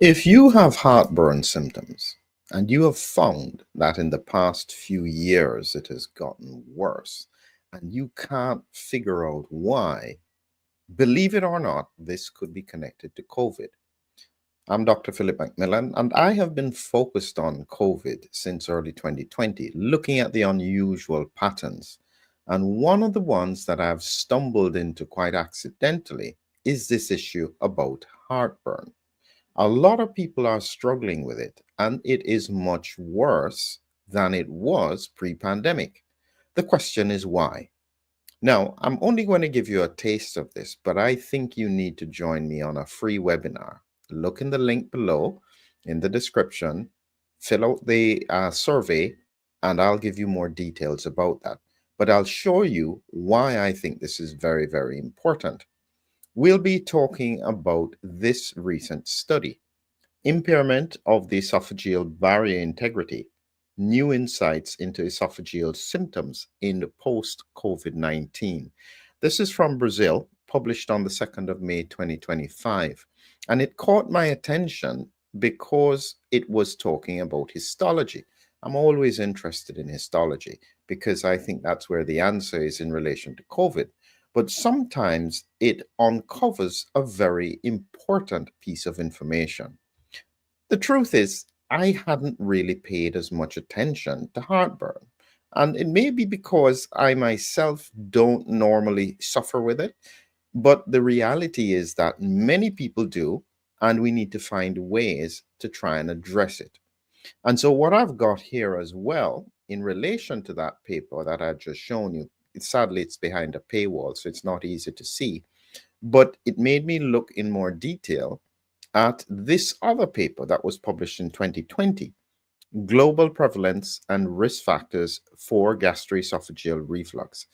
If you have heartburn symptoms and you have found that in the past few years it has gotten worse and you can't figure out why, believe it or not, this could be connected to COVID. I'm Dr. Philip McMillan, and I have been focused on COVID since early 2020, looking at the unusual patterns. And one of the ones that I've stumbled into quite accidentally is this issue about heartburn. A lot of people are struggling with it, and it is much worse than it was pre pandemic. The question is why? Now, I'm only going to give you a taste of this, but I think you need to join me on a free webinar. Look in the link below in the description, fill out the survey, and I'll give you more details about that. But I'll show you why I think this is very, very important. We'll be talking about this recent study: impairment of the esophageal barrier integrity, new insights into esophageal symptoms in post COVID 19. This is from Brazil, published on the 2nd of May 2025. And it caught my attention because it was talking about histology. I'm always interested in histology because I think that's where the answer is in relation to COVID. But sometimes it uncovers a very important piece of information. The truth is, I hadn't really paid as much attention to heartburn. And it may be because I myself don't normally suffer with it, but the reality is that many people do, and we need to find ways to try and address it. And so, what I've got here as well, in relation to that paper that I just shown you, sadly, it's behind a paywall, so it's not easy to see, but it made me look in more detail at this other paper that was published in 2020, Global Prevalence and Risk Factors for Gastroesophageal Reflux.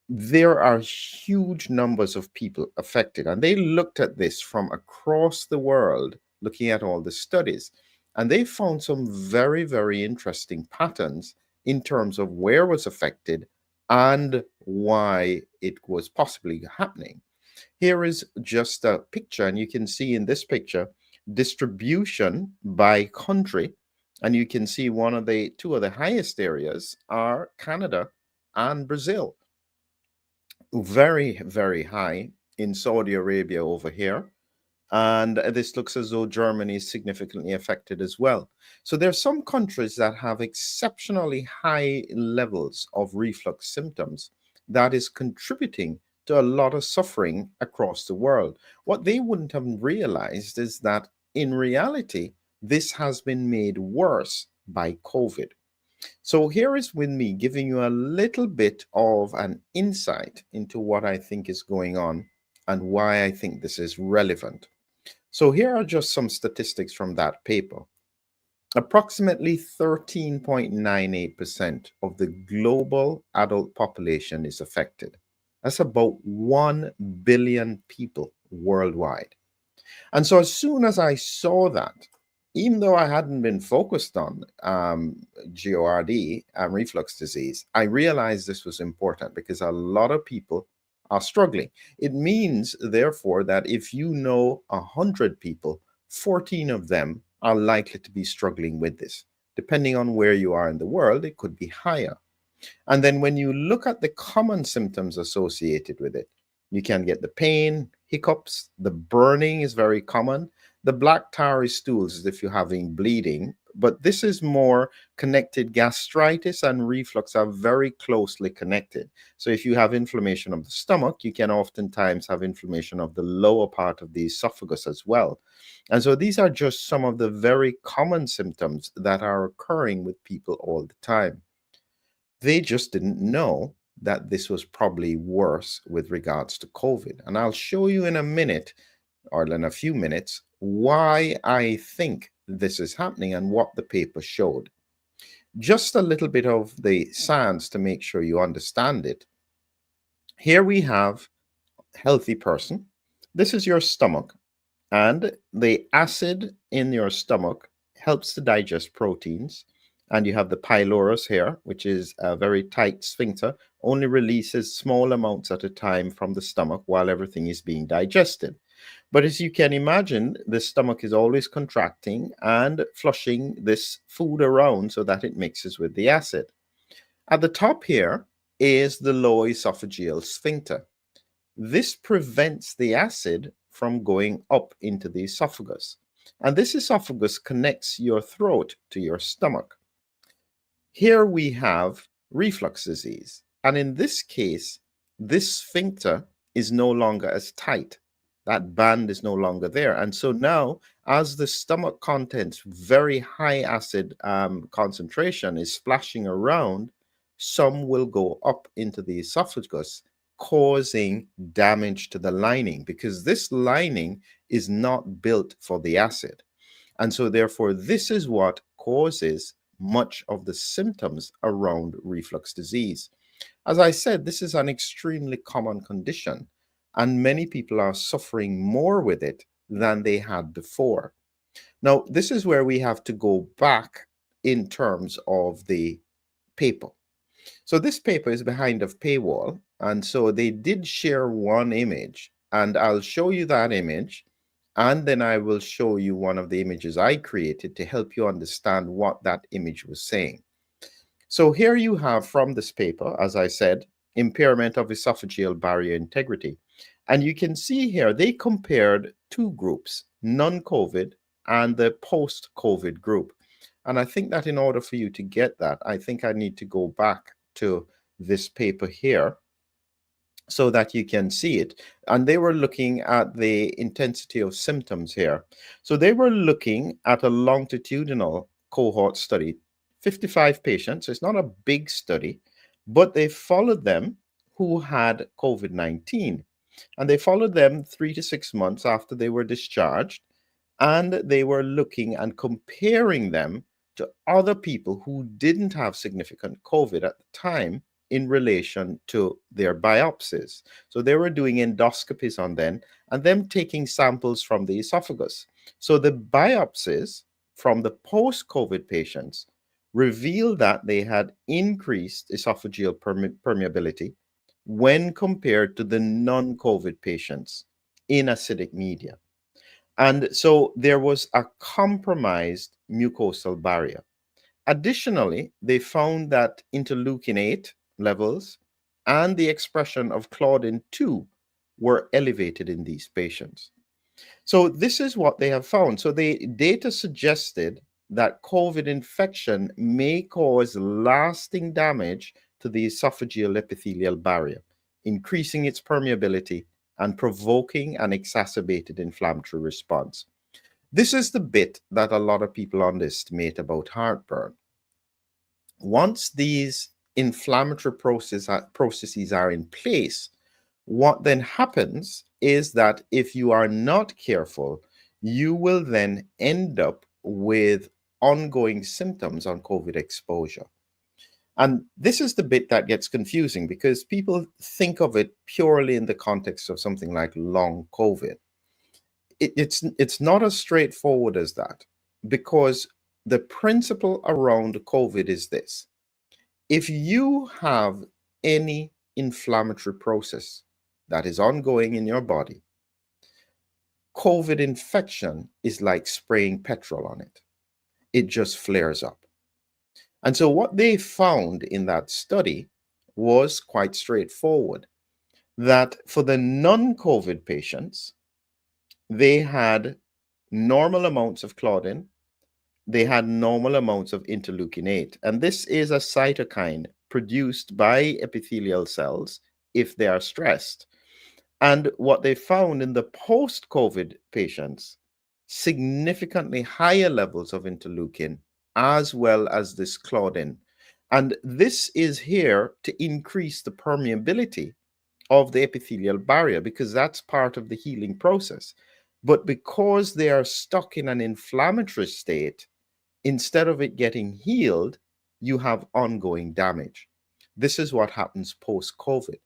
There are huge numbers of people affected, and they looked at this from across the world, looking at all the studies, and they found some very, very interesting patterns in terms of where was affected and why it was possibly happening. Here is just a picture, and you can see in this picture distribution by country, and you can see two of the highest areas are Canada and Brazil. Very, very high in Saudi Arabia over here. And this looks as though Germany is significantly affected as well. So there are some countries that have exceptionally high levels of reflux symptoms that is contributing to a lot of suffering across the world. What they wouldn't have realized is that in reality, this has been made worse by COVID. So here is with me giving you a little bit of an insight into what I think is going on and why I think this is relevant. So here are just some statistics from that paper. Approximately 13.98% of the global adult population is affected. That's about 1 billion people worldwide. And so as soon as I saw that, even though I hadn't been focused on GORD and reflux disease, I realized this was important because a lot of people are struggling. It means, therefore, that if you know 100 people, 14 of them are likely to be struggling with this. Depending on where you are in the world, it could be higher. And then when you look at the common symptoms associated with it, you can get the pain, hiccups, the burning is very common. The black tarry stools is if you're having bleeding, but this is more connected. Gastritis and reflux are very closely connected. So if you have inflammation of the stomach, you can oftentimes have inflammation of the lower part of the esophagus as well. And so these are just some of the very common symptoms that are occurring with people all the time. They just didn't know that this was probably worse with regards to COVID. And I'll show you in a minute, or in a few minutes, why I think this is happening and what the paper showed. Just a little bit of the science to make sure you understand it. Here we have a healthy person. This is your stomach, and the acid in your stomach helps to digest proteins. And you have the pylorus here, which is a very tight sphincter, only releases small amounts at a time from the stomach while everything is being digested. But as you can imagine, the stomach is always contracting and flushing this food around so that it mixes with the acid. At the top here is the lower esophageal sphincter. This prevents the acid from going up into the esophagus. And this esophagus connects your throat to your stomach. Here we have reflux disease. And in this case, this sphincter is no longer as tight. That band is no longer there. And so now, as the stomach contents very high acid concentration is splashing around, some will go up into the esophagus, causing damage to the lining, because this lining is not built for the acid. And so, therefore, this is what causes much of the symptoms around reflux disease. As I said, this is an extremely common condition, and many people are suffering more with it than they had before. Now, this is where we have to go back in terms of the paper. So this paper is behind a paywall, and so they did share one image, and I'll show you that image, and then I will show you one of the images I created to help you understand what that image was saying. So here you have from this paper, as I said, impairment of esophageal barrier integrity. And you can see here they compared two groups, non-COVID and the post-COVID group. And I think that in order for you to get that, I think I need to go back to this paper here so that you can see it. And they were looking at the intensity of symptoms here. So they were looking at a longitudinal cohort study, 55 patients. It's not a big study, but they followed them who had COVID-19. And they followed them 3 to 6 months after they were discharged. And they were looking and comparing them to other people who didn't have significant COVID at the time in relation to their biopsies. So they were doing endoscopies on them and them taking samples from the esophagus. So the biopsies from the post-COVID patients revealed that they had increased esophageal permeability when compared to the non-COVID patients in acidic media. And so there was a compromised mucosal barrier. Additionally, they found that interleukin 8 levels and the expression of claudin 2 were elevated in these patients. So this is what they have found. So the data suggested that COVID infection may cause lasting damage to the esophageal epithelial barrier, increasing its permeability and provoking an exacerbated inflammatory response. This is the bit that a lot of people underestimate about heartburn. Once these inflammatory processes are in place, what then happens is that if you are not careful, you will then end up with ongoing symptoms on COVID exposure. And this is the bit that gets confusing because people think of it purely in the context of something like long COVID. It's not as straightforward as that, because the principle around COVID is this. If you have any inflammatory process that is ongoing in your body, COVID infection is like spraying petrol on it. It just flares up. And so what they found in that study was quite straightforward, that for the non-COVID patients, they had normal amounts of claudin, they had normal amounts of interleukin 8. And this is a cytokine produced by epithelial cells if they are stressed. And what they found in the post-COVID patients, significantly higher levels of interleukin as well as this claudin. And this is here to increase the permeability of the epithelial barrier because that's part of the healing process. But because they are stuck in an inflammatory state, instead of it getting healed, you have ongoing damage. This is what happens post-COVID.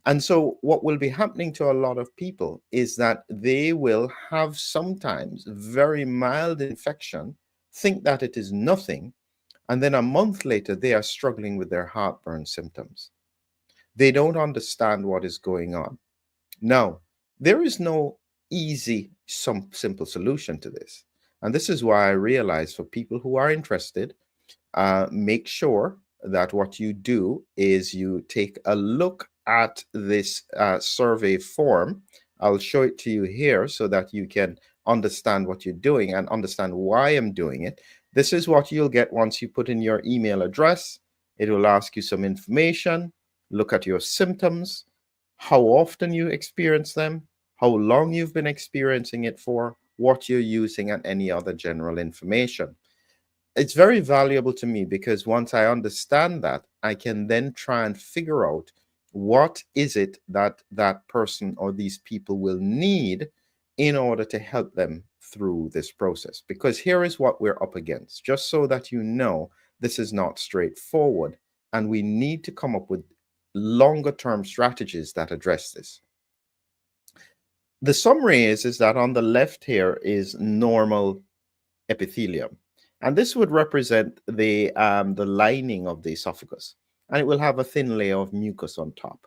And so what will be happening to a lot of people is that they will have sometimes very mild infection, think that it is nothing, and then a month later, they are struggling with their heartburn symptoms. They don't understand what is going on. Now, there is no some simple solution to this. And this is why I realize for people who are interested, make sure that what you do is you take a look at this survey form. I'll show it to you here so that you can understand what you're doing and understand why I'm doing it. This is what you'll get once you put in your email address. It will ask you some information, look at your symptoms, how often you experience them, how long you've been experiencing it for, what you're using, and any other general information. It's very valuable to me because once I understand that, I can then try and figure out what is it that that person or these people will need in order to help them through this process. Because here is what we're up against, just so that you know this is not straightforward, and we need to come up with longer term strategies that address this. The summary is that on the left here is normal epithelium. And this would represent the lining of the esophagus. And it will have a thin layer of mucus on top.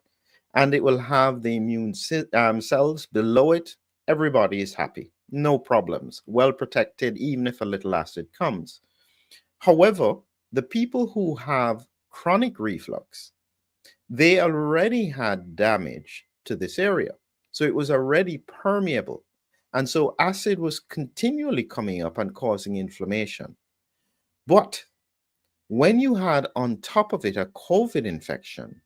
And it will have the immune cells below it. Everybody is happy. No problems. Well protected, even if a little acid comes. However, the people who have chronic reflux, they already had damage to this area. So it was already permeable. And so acid was continually coming up and causing inflammation. But when you had on top of it a COVID infection,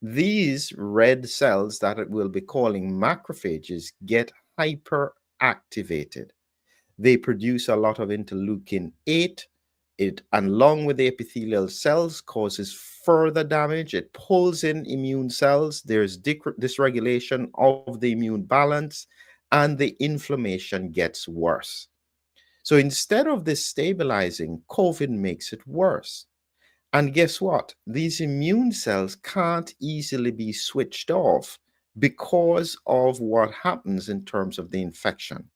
these red cells that it will be calling macrophages get hyperactivated. They produce a lot of interleukin 8. It, along with the epithelial cells, causes further damage. It pulls in immune cells. There's dysregulation of the immune balance, and the inflammation gets worse. So instead of this stabilizing, COVID makes it worse. And guess what? These immune cells can't easily be switched off because of what happens in terms of the infection.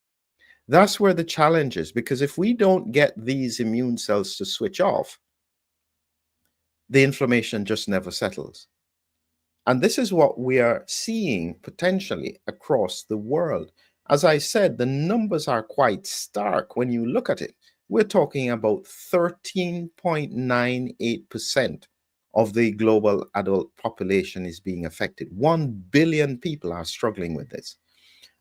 That's where the challenge is, because if we don't get these immune cells to switch off, the inflammation just never settles. And this is what we are seeing potentially across the world. As I said, the numbers are quite stark when you look at it. We're talking about 13.98% of the global adult population is being affected. 1 billion people are struggling with this.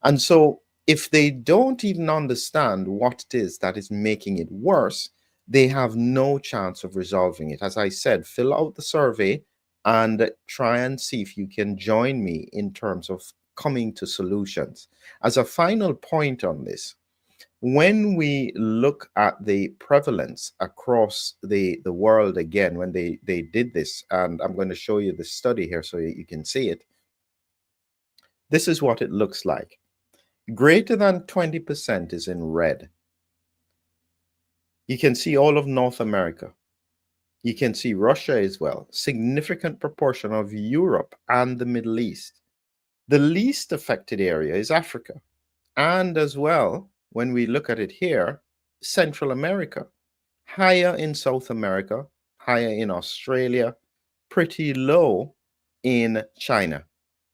And so if they don't even understand what it is that is making it worse, they have no chance of resolving it. As I said, fill out the survey and try and see if you can join me in terms of coming to solutions. As a final point on this, when we look at the prevalence across the world again, when they did this, and I'm going to show you the study here so you can see it, this is what it looks like. Greater than 20% is in red. You can see all of North America. You can see Russia as well. Significant proportion of Europe and the Middle East. The least affected area is Africa. And as well, when we look at it here, Central America. Higher in South America, higher in Australia, pretty low in China,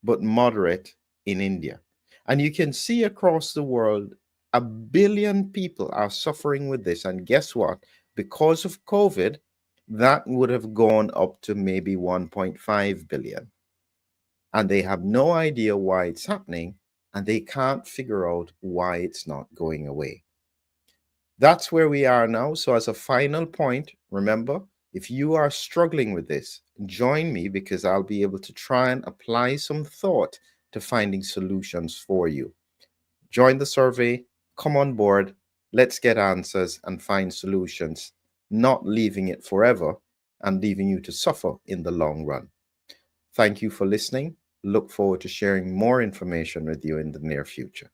but moderate in India. And you can see across the world, 1 billion people are suffering with this. And guess what? Because of COVID, that would have gone up to maybe 1.5 billion. And they have no idea why it's happening, and they can't figure out why it's not going away. That's where we are now. So as a final point, remember, if you are struggling with this, join me, because I'll be able to try and apply some thought to finding solutions for you. Join the survey, come on board, let's get answers and find solutions, not leaving it forever and leaving you to suffer in the long run. Thank you for listening. Look forward to sharing more information with you in the near future.